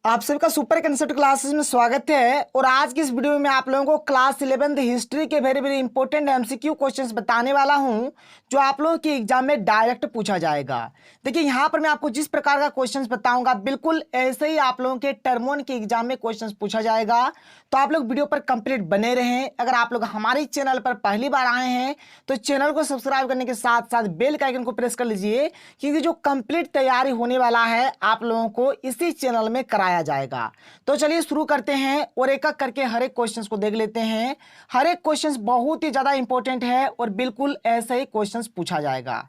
आप सभी का सुपर कंसेप्ट क्लासेस में स्वागत है। और आज की इस वीडियो में आप लोगों को क्लास 11th हिस्ट्री के very very important MCQ questions बताने वाला हूं, जो आप लोगों के एग्जाम में डायरेक्ट पूछा जाएगा। देखिए यहां पर मैं आपको जिस प्रकार का क्वेश्चंस बताऊंगा बिल्कुल ऐसे ही आप लोगों के टर्म 1 के एग्जाम में क्वेश्चंस पूछा जाएगा। तो आप लोग वीडियो पर कंप्लीट बने रहें। अगर आप लोग हमारे चैनल पर पहली बार आए हैं तो चैनल को सब्सक्राइब करने के साथ साथ बेल के आइकन को प्रेस कर लीजिए, क्योंकि जो कंप्लीट तैयारी होने वाला है आप लोगों को इसी चैनल में कराया जाएगा। तो चलिए शुरू करते हैं और एक एक करके हर एक क्वेश्चंस को देख लेते हैं। हर एक क्वेश्चंस बहुत ही ज्यादा इंपॉर्टेंट है और बिल्कुल ऐसे ही क्वेश्चंस पूछा जाएगा।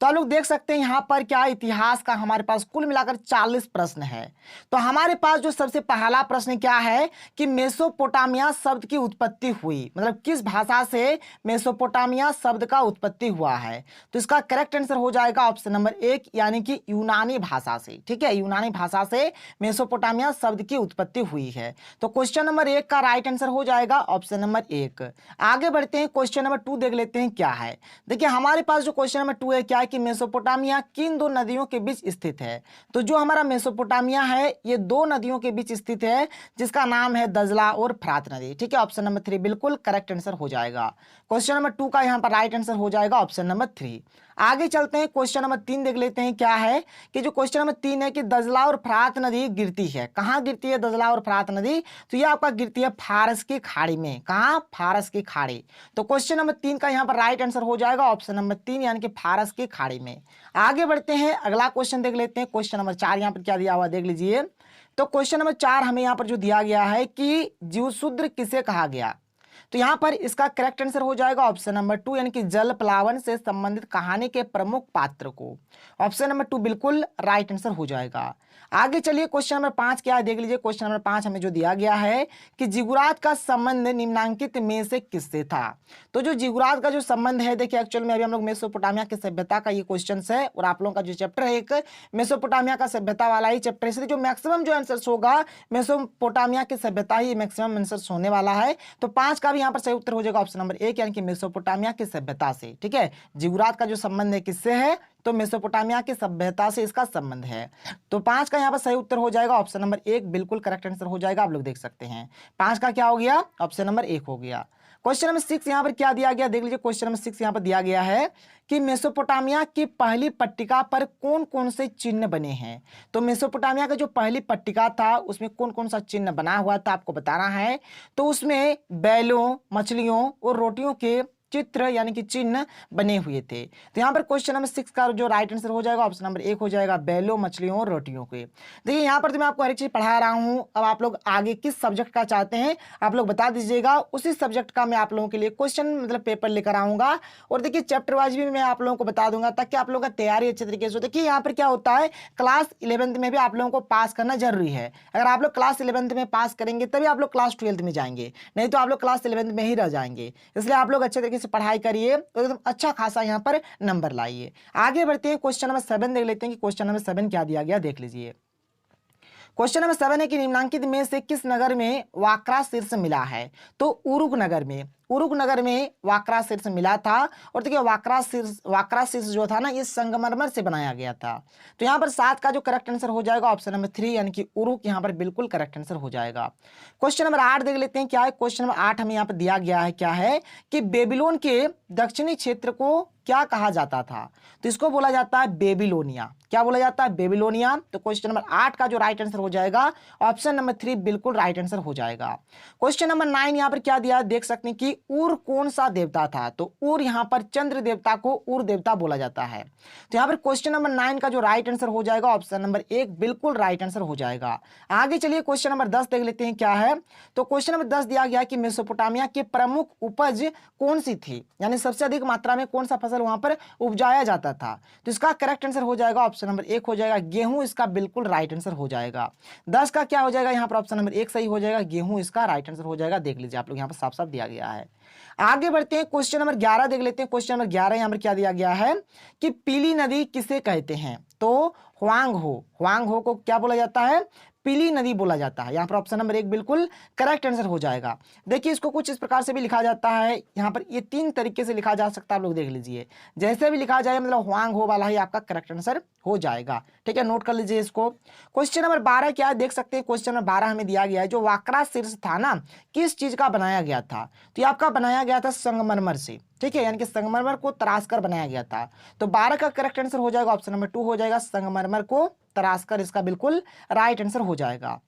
तो आप लोग देख सकते हैं यहां पर क्या इतिहास का हमारे पास कुल मिलाकर 40 प्रश्न है। तो हमारे पास जो सबसे पहला प्रश्न क्या है कि मेसोपोटामिया शब्द की उत्पत्ति हुई, मतलब किस भाषा से मेसोपोटामिया शब्द का उत्पत्ति हुआ है। तो इसका करेक्ट आंसर हो जाएगा ऑप्शन नंबर 1 यानी कि यूनानी भाषा से। ठीक है, यूनानी भाषा से मेसोपोटामिया शब्द की उत्पत्ति हुई है। तो क्वेश्चन नंबर 1 का राइट आंसर हो जाएगा ऑप्शन नंबर 1। आगे बढ़ते हैं, क्वेश्चन नंबर 2 देख लेते हैं क्या है। देखिए हमारे पास जो क्वेश्चन नंबर 2 है क्या है कि मेसोपोटामिया किन दो नदियों के बीच स्थित है। तो जो हमारा मेसोपोटामिया है ये दो नदियों के बीच स्थित है, जिसका नाम है दजला और फरात नदी। ठीक है, ऑप्शन नंबर 3 बिल्कुल करेक्ट आंसर हो जाएगा। क्वेश्चन नंबर 2 का यहां पर राइट आंसर हो जाएगा ऑप्शन नंबर 3। आगे चलते हैं, क्वेश्चन नंबर 3 देख लेते हैं क्या है कि जो क्वेश्चन नंबर 3 है कि दजला और फरात नदी गिरती है, कहां गिरती है दजला और फरात नदी। तो ये आपका गिरती है फारस की खाड़ी में। कहां? फारस की खाड़ी। तो क्वेश्चन नंबर 3 का यहां पर राइट आंसर हो जाएगा ऑप्शन नंबर 3 यानी कि फारस की खाड़ी में। आगे बढ़ते हैं, अगला क्वेश्चन देख लेते हैं। क्वेश्चन नंबर 4 यहां पर क्या दिया हुआ देख लीजिए। तो क्वेश्चन नंबर 4 हमें यहां पर जो दिया गया है कि जीवशूद्र किसे कहा गया। तो यहां पर इसका करेक्ट आंसर हो जाएगा ऑप्शन नंबर 2 यानी कि जल प्लावन से संबंधित कहानी के प्रमुख पात्र को। ऑप्शन नंबर 2 बिल्कुल राइट आंसर हो जाएगा। आगे चलिए, क्वेश्चन नंबर 5 क्या है देख लीजिए। क्वेश्चन नंबर 5 हमें जो दिया गया है कि जिगुरात का संबंध निम्नांकित में से किससे था। तो जो जिगुरात का जो संबंध है, देखिए एक्चुअल में अभी हम लोग मेसोपोटामिया की सभ्यता का ये क्वेश्चन है और आप लोगों का जो चैप्टर है एक मेसोपोटामिया का सभ्यता वाला ही चैप्टर है, इसलिए जो मैक्सिमम जो आंसर होगा मेसोपोटामिया की सभ्यता ही मैक्सिमम आंसर होने वाला है। तो 5 का भी यहाँ पर सही उत्तर हो जाएगा ऑप्शन नंबर 1 यानी कि मेसोपोटामिया की सभ्यता से। ठीक है, जिगुरात का जो संबंध है किससे है, तो मेसोपोटामिया की सभ्यता से इसका संबंध है। तो 5 का यहाँ पर सही उत्तर हो जाएगा ऑप्शन नंबर 1 बिल्कुल करेक्ट आंसर हो जाएगा। आप लोग देख सकते हैं 5 का क्या हो गया, ऑप्शन नंबर 1 हो गया। क्वेश्चन नंबर 6 यहाँ पर क्या दिया गया देख लीजिए। क्वेश्चन नंबर 6 यहाँ पर दिया गया है कि मेसोपोटामिया की पहली पट्टिका पर कौन कौन से चिन्ह बने हैं। तो मेसोपोटामिया का जो पहली पट्टिका था उसमें कौन कौन सा चिन्ह बना हुआ था आपको बताना है। तो उसमें बैलों, मछलियों और रोटियों के चित्र यानी कि चिन्ह बने हुए थे। तो यहाँ पर क्वेश्चन नंबर 6 का जो राइट आंसर हो जाएगा ऑप्शन नंबर 1 हो जाएगा, बैलों, मछलियों और रोटियों के। देखिए यहाँ पर तो मैं आपको हर एक चीज पढ़ा रहा हूँ। अब आप लोग आगे किस सब्जेक्ट का चाहते हैं आप लोग बता दीजिएगा, उसी सब्जेक्ट का मैं आप लोगों के लिए क्वेश्चन मतलब पेपर लेकर आऊंगा। और देखिए चैप्टर वाइज भी मैं आप लोगों को बता दूंगा ताकि आप लोगों का तैयारी अच्छे तरीके से हो। देखिए यहाँ पर क्या होता है, क्लास 11th में भी आप लोगों को पास करना जरूरी है। अगर आप लोग क्लास 11th में पास करेंगे तभी आप लोग क्लास 12th में जाएंगे, नहीं तो आप लोग क्लास 11th में ही रह जाएंगे। इसलिए आप लोग अच्छे तरीके से पढ़ाई करिए और एकदम अच्छा खासा यहाँ पर नंबर लाइए। आगे बढ़ते हैं, क्वेश्चन नंबर 7 देख लेते हैं कि क्वेश्चन नंबर 7 क्या दिया गया देख लीजिए। क्वेश्चन नंबर 7 है कि निम्नांकित में से किस नगर में वाकरा शीर्ष मिला है। तो उरुक नगर में, उरुक नगर में वाकरा शीर्ष मिला था। और देखिए वाकरा शीर्ष जो था ना ये संगमरमर से बनाया गया था। तो यहाँ पर 7 का जो करेक्ट आंसर हो जाएगा ऑप्शन नंबर 3 यानी कि उरुक यहाँ पर बिल्कुल करेक्ट आंसर हो जाएगा। क्वेश्चन नंबर 8 देख लेते हैं क्या है। क्वेश्चन नंबर 8 हमें यहाँ पर दिया गया है क्या है कि बेबीलोन के दक्षिणी क्षेत्र को क्या कहा जाता था। तो इसको बोला जाता है बेबीलोनिया। क्या बोला जाता है, बेबीलोनिया। तो क्वेश्चन नंबर 8 का जो राइट आंसर हो जाएगा ऑप्शन नंबर 3 बिल्कुल राइट आंसर हो जाएगा। क्वेश्चन नंबर 9 यहाँ पर क्या दिया देख सकते हैं कि उर कौन सा देवता था। तो उर यहाँ पर चंद्र देवता को उर देवता बोला जाता है। तो यहाँ पर क्वेश्चन नंबर 9 का जो राइट आंसर हो जाएगा ऑप्शन नंबर 1 बिल्कुल राइट आंसर हो जाएगा। आगे चलिए क्वेश्चन नंबर 10 देख लेते हैं क्या है। तो क्वेश्चन नंबर 10 दिया गया कि मेसोपोटामिया की प्रमुख उपज कौन सी थी, यानी सबसे अधिक मात्रा में कौन सा फसल वहां पर उपजाया जाता था। तो इसका करेक्ट आंसर हो जाएगा ऑप्शन नंबर 1 हो जाएगा, गेहूं इसका बिल्कुल राइट आंसर हो जाएगा। 10 का क्या हो जाएगा यहाँ पर ऑप्शन नंबर 1 सही हो जाएगा, गेहूं इसका राइट आंसर हो जाएगा। देख लीजिए आप लोग यहाँ पर साफ साफ दिया गया है। आगे बढ़ते हैं, क्वेश्चन नंबर 11 देख लेते हैं। क्वेश्चन नंबर 11 यहाँ पर क्या दिया गया है कि पीली नदी किसे कहते हैं। तो ह्वांग हो को क्या बोला जाता है, पीली नदी बोला जाता है। यहाँ पर ऑप्शन नंबर 1 बिल्कुल करेक्ट आंसर हो जाएगा। देखिए इसको कुछ इस प्रकार से भी लिखा जाता है, यहाँ पर ये 3 तरीके से लिखा जा सकता है, आप लोग देख लीजिए। जैसे भी लिखा जाए मतलब हुआंग हो वाला ही आपका करेक्ट आंसर हो जाएगा। ठीक है, नोट कर लीजिए इसको। क्वेश्चन नंबर 12 क्या है, देख सकते हैं क्वेश्चन नंबर 12 हमें दिया गया है, जो वाकड़ा शीर्ष था ना, किस चीज का बनाया गया था? तो ये आपका बनाया गया था संगमरमर से। ठीक है, यानी कि संगमरमर को तराश कर बनाया गया था। तो 12 का करेक्ट आंसर हो जाएगा ऑप्शन नंबर 2 हो जाएगा, संगमरमर को तराश कर, इसका बिल्कुल राइट आंसर हो जाएगा।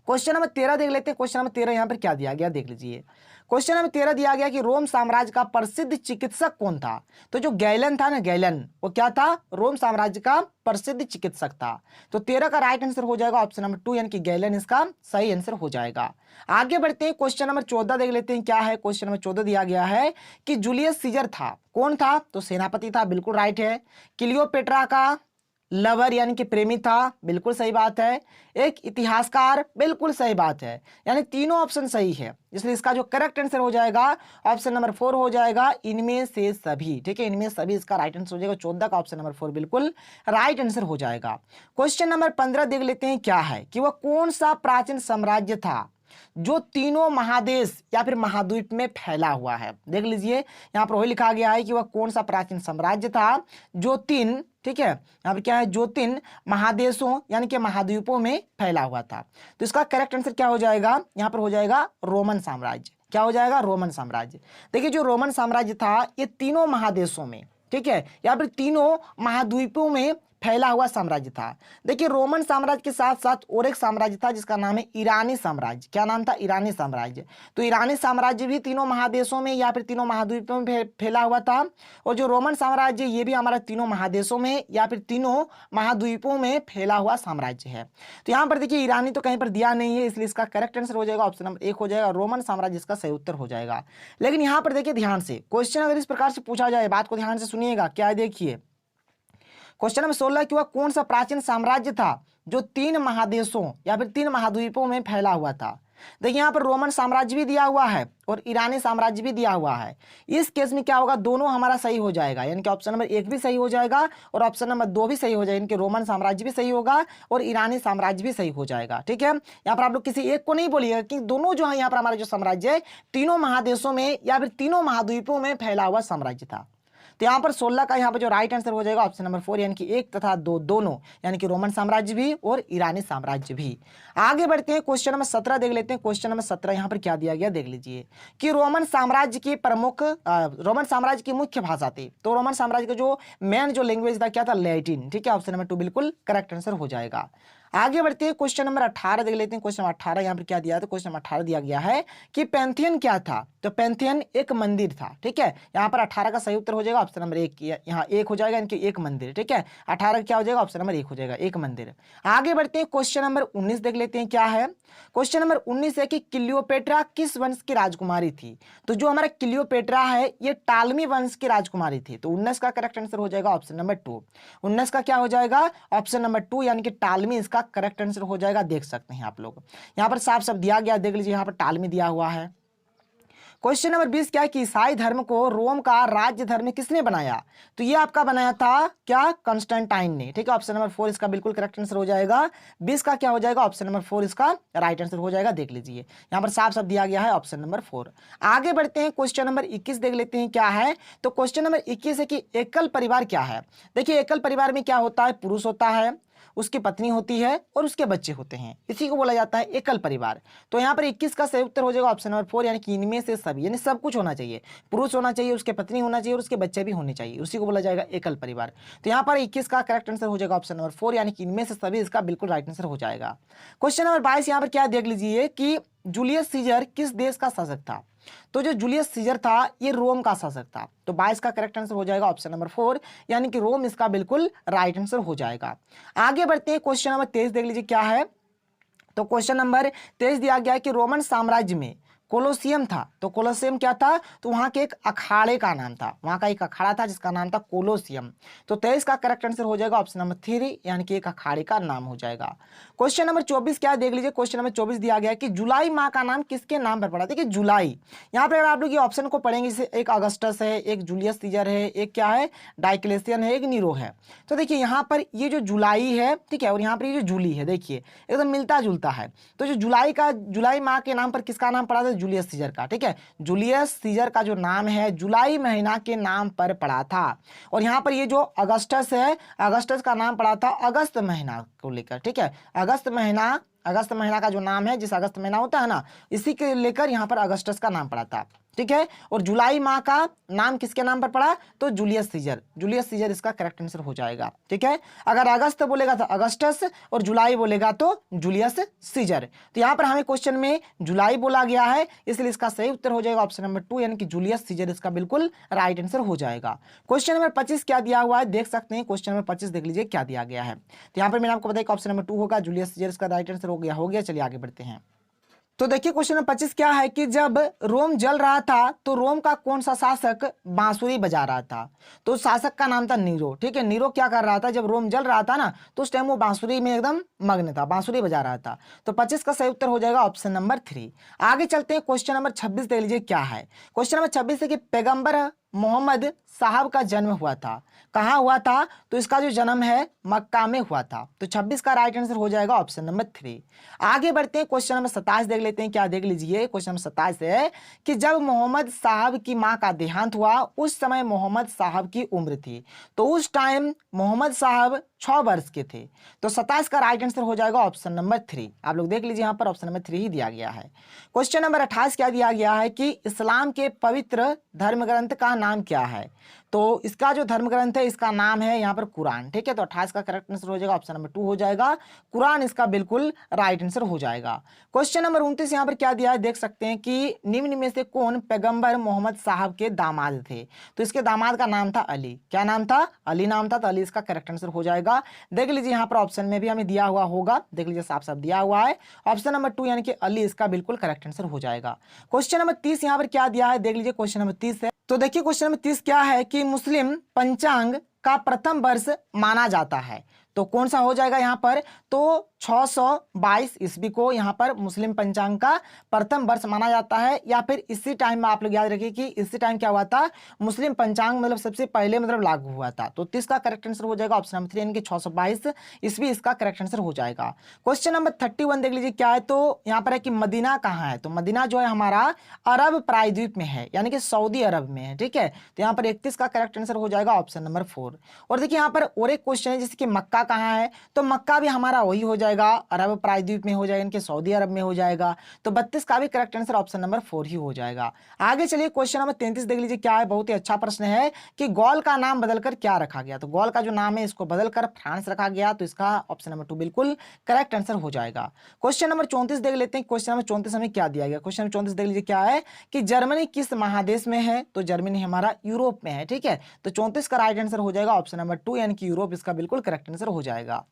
क्वेश्चन नंबर 13 देख लेते हैं। क्वेश्चन नंबर 13 यहाँ पर क्या दिया गया देख लीजिए। क्वेश्चन नंबर 13 दिया गया कि रोम साम्राज्य का प्रसिद्ध चिकित्सक कौन था? तो जो गैलन था ना, गैलन, वो क्या था? रोम साम्राज्य का प्रसिद्ध चिकित्सक था। तो 13 का राइट आंसर हो जाएगा ऑप्शन नंबर 2, यानी कि गैलन इसका सही आंसर हो जाएगा। आगे बढ़ते हैं, क्वेश्चन नंबर 14 देख लेते हैं क्या है। क्वेश्चन नंबर 14 दिया गया है कि जूलियस सीजर था, कौन था? तो सेनापति था, बिल्कुल राइट है। क्लियोपेट्रा का लवर यानी कि प्रेमी था, बिल्कुल सही बात है। एक इतिहासकार, बिल्कुल सही बात है। यानी तीनों ऑप्शन सही है, इसलिए इसका जो करेक्ट आंसर हो जाएगा ऑप्शन नंबर 4 हो जाएगा, इनमें से सभी। ठीक है, इनमें सभी इसका राइट आंसर हो जाएगा। 14 का ऑप्शन नंबर 4 बिल्कुल राइट आंसर हो जाएगा। क्वेश्चन नंबर 15 देख लेते हैं क्या है कि वह कौन सा प्राचीन साम्राज्य था जो तीनों महादेश या फिर महाद्वीप में फैला हुआ है? देख लीजिए, यहां पर वही लिखा गया है कि वह कौन सा प्राचीन साम्राज्य था जो तीन, ठीक है, यहाँ पर क्या है, जो 3 महादेशों यानी कि महाद्वीपों में फैला हुआ था। तो इसका करेक्ट आंसर क्या हो जाएगा? यहाँ पर हो जाएगा रोमन साम्राज्य। क्या हो जाएगा? रोमन साम्राज्य। देखिए जो रोमन साम्राज्य था ये तीनों महादेशों में, ठीक है, या फिर तीनों महाद्वीपों में फैला हुआ साम्राज्य था। देखिए रोमन साम्राज्य के साथ साथ और एक साम्राज्य था जिसका नाम है ईरानी साम्राज्य। क्या नाम था? ईरानी साम्राज्य। तो ईरानी साम्राज्य भी तीनों महादेशों में या फिर तीनों महाद्वीपों में फैला हुआ था, और जो रोमन साम्राज्य ये भी हमारा तीनों महादेशों में या फिर तीनों महाद्वीपों में फैला हुआ साम्राज्य है। तो यहाँ पर देखिए ईरानी तो कहीं पर दिया नहीं है, इसलिए इसका करेक्ट आंसर हो जाएगा ऑप्शन नंबर 1 हो जाएगा, रोमन साम्राज्य इसका सही उत्तर हो जाएगा। लेकिन यहाँ पर देखिए ध्यान से, क्वेश्चन अगर इस प्रकार से पूछा जाए, बात को ध्यान से सुनिएगा, क्या है देखिए क्वेश्चन नंबर 16 कि वह कौन सा प्राचीन साम्राज्य था जो 3 महादेशों या फिर 3 महाद्वीपों में फैला हुआ था? देखिए यहाँ पर रोमन साम्राज्य भी दिया हुआ है और ईरानी साम्राज्य भी दिया हुआ है। इस केस में क्या होगा, दोनों हमारा सही हो जाएगा, यानी कि ऑप्शन नंबर 1 भी सही हो जाएगा और ऑप्शन नंबर 2 भी सही हो जाएगा, यानी कि रोमन साम्राज्य भी सही होगा और ईरानी साम्राज्य भी सही हो जाएगा। ठीक है, यहाँ पर आप लोग किसी एक को नहीं बोलिएगा कि दोनों जो है यहाँ पर हमारा जो साम्राज्य है तीनों महादेशों में या फिर तीनों महाद्वीपों में फैला हुआ साम्राज्य था। तो यहाँ पर 16 का यहाँ पर जो राइट आंसर हो जाएगा ऑप्शन नंबर 4, यानी कि 1 तथा 2 दोनों, यानी कि रोमन साम्राज्य भी और ईरानी साम्राज्य भी। आगे बढ़ते हैं, क्वेश्चन नंबर 17 देख लेते हैं। क्वेश्चन नंबर 17 यहाँ पर क्या दिया गया देख लीजिए कि रोमन साम्राज्य की मुख्य भाषा थी। तो रोमन साम्राज्य का जो मेन जो लैंग्वेज था क्या था? लैटिन। ठीक है, ऑप्शन नंबर 2 बिल्कुल करेक्ट आंसर हो जाएगा। आगे बढ़ते हैं, क्वेश्चन नंबर 18 देख लेते हैं। क्वेश्चन नंबर 18 यहाँ पर क्या दिया था? क्वेश्चन नंबर 18 दिया गया है कि पैंथियन क्या था? तो पैंथियन एक मंदिर था। ठीक है, यहाँ पर 18 का सही उत्तर हो जाएगा ऑप्शन नंबर 1, यहाँ 1 हो जाएगा, इनके एक मंदिर। ठीक है, 18 क्या हो जाएगा? ऑप्शन नंबर 1 हो जाएगा, एक मंदिर। आगे बढ़ते हैं, क्वेश्चन नंबर 19 देख लेते हैं क्या है। क्वेश्चन नंबर 19 है कि क्लियोपेट्रा किस वंश की राजकुमारी थी? तो जो हमारा क्लियोपेट्रा है ये टालमी वंश की राजकुमारी थी। तो 19 का करेक्ट आंसर हो जाएगा ऑप्शन नंबर 2। 19 का क्या हो जाएगा? ऑप्शन नंबर 2, यानी कि टालमी इसका करेक्ट आंसर हो जाएगा। देख सकते हैं आप लोग, यहाँ पर साफ साफ दिया गया, देख लीजिए यहाँ पर टालमी दिया हुआ है। क्वेश्चन नंबर 20 क्या है कि ईसाई धर्म को रोम का राज्य धर्म किसने बनाया? तो ये आपका बनाया था क्या? कंस्टेंटाइन ने। ठीक है, ऑप्शन नंबर 4 इसका बिल्कुल करेक्ट आंसर हो जाएगा। 20 का क्या हो जाएगा? ऑप्शन नंबर 4 इसका राइट आंसर हो जाएगा। देख लीजिए यहाँ पर साफ साफ दिया गया है ऑप्शन नंबर 4। आगे बढ़ते हैं, क्वेश्चन नंबर 21 देख लेते हैं क्या है। तो क्वेश्चन नंबर 21 है कि एकल परिवार क्या है? देखिए एकल परिवार में क्या होता है? पुरुष होता है, उसकी पत्नी होती है और उसके बच्चे होते हैं, इसी को बोला जाता है एकल परिवार। तो यहाँ पर 21 का सही उत्तर हो जाएगा ऑप्शन नंबर 4, यानी कि इनमें से सभी, यानी सब कुछ होना चाहिए, पुरुष होना चाहिए, उसके पत्नी होना चाहिए और उसके बच्चे भी होने चाहिए, उसी को बोला जाएगा एकल परिवार। तो यहाँ पर 21 का करेक्ट आंसर हो जाएगा ऑप्शन नंबर 4, यानी कि इनमें से सभी, इसका बिल्कुल राइट आंसर हो जाएगा। क्वेश्चन नंबर 22 यहाँ पर क्या देख लीजिए कि जूलियस सीजर किस देश का शासक था? तो जो जूलियस सीजर था ये रोम का शासक था। तो 22 का करेक्ट आंसर हो जाएगा ऑप्शन नंबर 4, यानी कि रोम इसका बिल्कुल राइट आंसर हो जाएगा। आगे बढ़ते हैं, क्वेश्चन नंबर 23 देख लीजिए क्या है। तो क्वेश्चन नंबर 23 दिया गया है कि रोमन साम्राज्य में कोलोसियम था। तो कोलोसियम क्या था? तो वहां के एक अखाड़े का नाम था, वहां का एक अखाड़ा था जिसका नाम था कोलोसियम। तो 23 का करेक्ट आंसर हो जाएगा ऑप्शन नंबर 3, यानी कि एक अखाड़े का नाम हो जाएगा। क्वेश्चन नंबर 24 क्या देख लीजिए। क्वेश्चन नंबर 24 दिया गया कि जुलाई माह का नाम किसके नाम पर पड़ा? देखिए जुलाई, यहाँ पर अगर आप लोग ये ऑप्शन को पढ़ेंगे, जैसे एक अगस्टस है, एक जूलियस सीजर है, एक क्या है डायक्लेशियन है, एक नीरो है। तो देखिए यहाँ पर ये जो जुलाई है, ठीक है, और यहाँ पर ये जो जूली है, देखिए एकदम मिलता जुलता है। तो जो जुलाई माह के नाम पर किसका नाम पड़ा था? जूलियस सीजर का। ठीक है, जूलियस सीजर का जो नाम है जुलाई महीना के नाम पर पड़ा था। और यहाँ पर ये जो अगस्टस है, अगस्टस का नाम पड़ा था अगस्त महीना को लेकर। ठीक है, अगस्त महीना का जो नाम है, जिस अगस्त महीना होता है ना, इसी के लेकर यहाँ पर अगस्टस का नाम पड़ा था। ठीक है, और जुलाई माह का नाम किसके नाम पर पड़ा? तो जूलियस सीजर इसका करेक्ट आंसर हो जाएगा। ठीक है, अगर अगस्त बोलेगा तो अगस्टस और जुलाई बोलेगा तो जूलियस सीजर। तो यहाँ पर हमें क्वेश्चन में जुलाई बोला गया है, इसलिए इसका सही उत्तर हो जाएगा ऑप्शन नंबर 2, यानी कि जूलियस सीजर इसका बिल्कुल राइट आंसर हो जाएगा। क्वेश्चन नंबर 25 क्या दिया हुआ है देख सकते हैं। क्वेश्चन नंबर 25 देख लीजिए क्या दिया गया है। तो यहाँ पर मैंने आपको बताया कि ऑप्शन नंबर 2 होगा, जूलियस सीजर इसका राइट आंसर हो गया। चलिए आगे बढ़ते हैं। तो देखिए क्वेश्चन नंबर 25 क्या है कि जब रोम जल रहा था तो रोम का कौन सा शासक बांसुरी बजा रहा था? तो शासक का नाम था नीरो। ठीक है, नीरो क्या कर रहा था? जब रोम जल रहा था ना, तो उस टाइम वो बांसुरी में एकदम मग्न था, बांसुरी बजा रहा था। तो 25 का सही उत्तर हो जाएगा ऑप्शन नंबर 3। आगे चलते हैं, क्वेश्चन नंबर 26 देख लीजिए क्या है। क्वेश्चन नंबर 26 है कि पैगंबर मोहम्मद साहब का जन्म हुआ था, कहाँ हुआ था? तो इसका जो जन्म है मक्का में हुआ था। तो 26 का राइट आंसर हो जाएगा ऑप्शन नंबर 3। आगे बढ़ते हैं, क्वेश्चन नंबर 27 देख लेते हैं क्या। देख लीजिए क्वेश्चन नंबर 27 है कि जब मोहम्मद साहब की मां का देहांत हुआ, उस समय मोहम्मद साहब की उम्र थी। तो उस टाइम मोहम्मद साहब 6 वर्ष के थे। तो 27 का राइट आंसर हो जाएगा ऑप्शन नंबर 3। आप लोग देख लीजिए यहाँ पर ऑप्शन नंबर 3 ही दिया गया है। क्वेश्चन नंबर 28 क्या दिया गया है कि इस्लाम के पवित्र धर्म ग्रंथ का नाम क्या है? तो इसका जो धर्म ग्रंथ है इसका नाम है यहाँ पर कुरान। ठीक है, तो 28 का करेक्ट आंसर हो जाएगा ऑप्शन नंबर 2 हो जाएगा, कुरान इसका बिल्कुल राइट आंसर हो जाएगा। क्वेश्चन नंबर 29 यहाँ पर क्या दिया है देख सकते हैं कि निम्न में से कौन पैगंबर मोहम्मद साहब के दामाद थे? तो इसके दामाद का नाम था अली। क्या नाम था? अली नाम था। तो अली इसका करेक्ट आंसर हो जाएगा। देख लीजिए यहाँ पर ऑप्शन में भी हमें दिया हुआ होगा, देख लीजिए साफ साफ दिया हुआ है ऑप्शन नंबर 2, यानी कि अली इसका बिल्कुल करेक्ट आंसर हो जाएगा। क्वेश्चन नंबर 30 यहाँ पर क्या दिया है देख लीजिए। क्वेश्चन नंबर 30 है, तो देखिए क्वेश्चन नंबर 30 क्या है कि मुस्लिम पंचांग का प्रथम वर्ष माना जाता है। तो कौन सा हो जाएगा यहाँ पर? तो 622 ईस्वी को यहाँ पर मुस्लिम पंचांग का प्रथम वर्ष माना जाता है, या फिर इसी टाइम में आप लोग याद रखिए कि इसी टाइम क्या हुआ था, मुस्लिम पंचांग मतलब सबसे पहले मतलब लागू हुआ था। तो 30 का करेक्ट आंसर हो जाएगा ऑप्शन नंबर 3, यानी कि 622 ईस्वी इसका करेक्ट आंसर हो जाएगा। क्वेश्चन नंबर 31 देख लीजिए क्या है। तो यहाँ पर है कि मदीना कहाँ है? तो मदीना जो है हमारा अरब प्रायद्वीप में है, यानी कि सऊदी अरब में है। ठीक है, तो यहाँ पर 31 का करेक्ट आंसर हो जाएगा ऑप्शन नंबर 4। और देखिए यहाँ पर और एक क्वेश्चन है जैसे कि मक्का कहाँ है? तो मक्का भी हमारा वही हो जाएगा, अरब प्रायद्वीप में हो जाएगा, इनके सऊदी अरब में हो जाएगा। तो 32 का भी करेक्ट आंसर ऑप्शन नंबर 4 ही हो जाएगा। आगे चलिए क्वेश्चन नंबर 33 देख लीजिए क्या है। बहुत ही अच्छा प्रश्न है कि गॉल का नाम बदलकर क्या रखा गया? तो गॉल का जो नाम है इसको बदलकर फ्रांस रखा गया। तो इसका ऑप्शन नंबर 2 बिल्कुल करेक्ट आंसर हो जाएगा। क्वेश्चन नंबर 34 देख लेते हैं। क्वेश्चन नंबर 34 हमें क्या दिया गया? क्वेश्चन नंबर 34 देख लीजिए क्या है कि जर्मनी किस महादेश में है? तो जर्मनी हमारा यूरोप में है। ठीक है, तो 34 का राइट आंसर हो जाएगा ऑप्शन नंबर 2, यानी कि यूरोप इसका बिल्कुल करेक्ट आंसर हो जाएगा।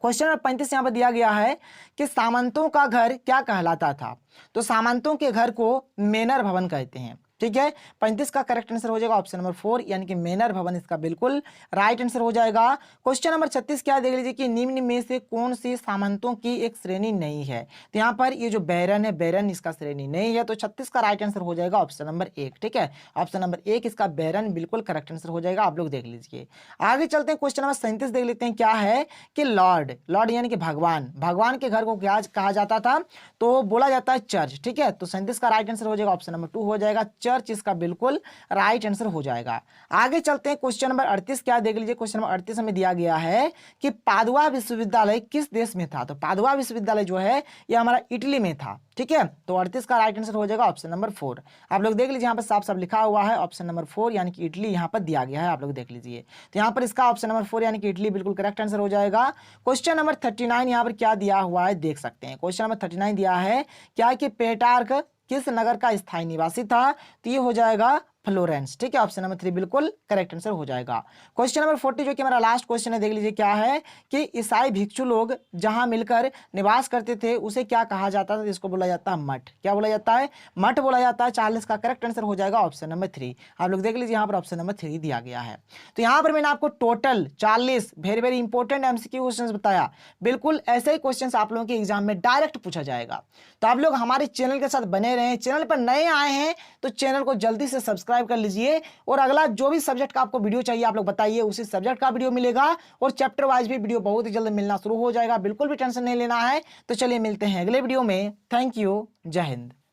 क्वेश्चन नंबर 35 यहाँ पर दिया गया है कि सामंतों का घर क्या कहलाता था? तो सामंतों के घर को मेनर भवन कहते हैं। ठीक है, 35 का करेक्ट आंसर हो जाएगा ऑप्शन नंबर 4, यानी कि मेनर भवन इसका बिल्कुल राइट आंसर हो जाएगा। क्वेश्चन नंबर 36 क्या देख लीजिए कि निम्न में से कौन सी सामंतों की एक श्रेणी नहीं है? तो यहाँ पर ये जो बैरन है, बैरन इसका श्रेणी नहीं है। तो 36 का राइट आंसर हो जाएगा ऑप्शन नंबर 1। ठीक है, ऑप्शन नंबर 1 इसका बैरन बिल्कुल करेक्ट आंसर हो जाएगा। आप लोग देख लीजिए। आगे चलते हैं, क्वेश्चन नंबर 37 देख लेते हैं क्या है कि लॉर्ड यानी कि भगवान के घर को क्या कहा जाता था? तो बोला जाता है चर्च। ठीक है, तो 37 का राइट आंसर हो जाएगा ऑप्शन नंबर 2 हो जाएगा, चर्च इसका बिल्कुल राइट आंसर हो जाएगा। आगे चलते हैं, क्वेश्चन नंबर 38 क्या देख लीजिए। क्वेश्चन नंबर 38 हमें दिया गया है कि पादुआ विश्वविद्यालय किस देश में था? तो पादुआ विश्वविद्यालय जो है ये हमारा इटली में था। ठीक है, तो 38 का राइट आंसर हो जाएगा ऑप्शन नंबर 4। आप लोग देख लीजिए यहाँ पर साफ साफ लिखा हुआ है ऑप्शन नंबर 4, यानी कि इटली यहाँ पर दिया गया है। आप लोग देख लीजिए, तो यहाँ पर इसका ऑप्शन नंबर 4 यानी कि इटली बिल्कुल करेक्ट आंसर हो जाएगा। क्वेश्चन नंबर 39 यहाँ पर क्या दिया हुआ है देख सकते हैं। क्वेश्चन नंबर 39 दिया है क्या कि पेटार्क किस नगर का स्थायी निवासी था? तो ये हो जाएगा फ्लोरेंस। ठीक है, ऑप्शन नंबर 3 बिल्कुल करेक्ट आंसर हो जाएगा। क्वेश्चन नंबर 40 जो कि हमारा लास्ट क्वेश्चन है, देख लीजिए क्या है कि ईसाई भिक्षु लोग जहां मिलकर निवास करते थे उसे क्या कहा जाता था? इसको बोला जाता है मठ। क्या बोला जाता है? मठ बोला जाता है। 40 का करेक्ट आंसर हो जाएगा ऑप्शन नंबर 3। आप लोग देख लीजिए यहाँ पर ऑप्शन नंबर 3 दिया गया है। तो यहाँ पर मैंने आपको total 40 very very important MCQ questions बताया। बिल्कुल ऐसे ही क्वेश्चंस आप लोगों के एग्जाम में डायरेक्ट पूछा जाएगा। तो आप लोग हमारे चैनल के साथ बने रहें। चैनल पर नए आए हैं तो चैनल को जल्दी से सब्सक्राइब कर लीजिए, और अगला जो भी सब्जेक्ट का आपको वीडियो चाहिए आप लोग बताइए, उसी सब्जेक्ट का वीडियो मिलेगा, और चैप्टर वाइज भी वीडियो बहुत ही जल्द मिलना शुरू हो जाएगा। बिल्कुल भी टेंशन नहीं लेना है। तो चलिए मिलते हैं अगले वीडियो में। थैंक यू, जय हिंद।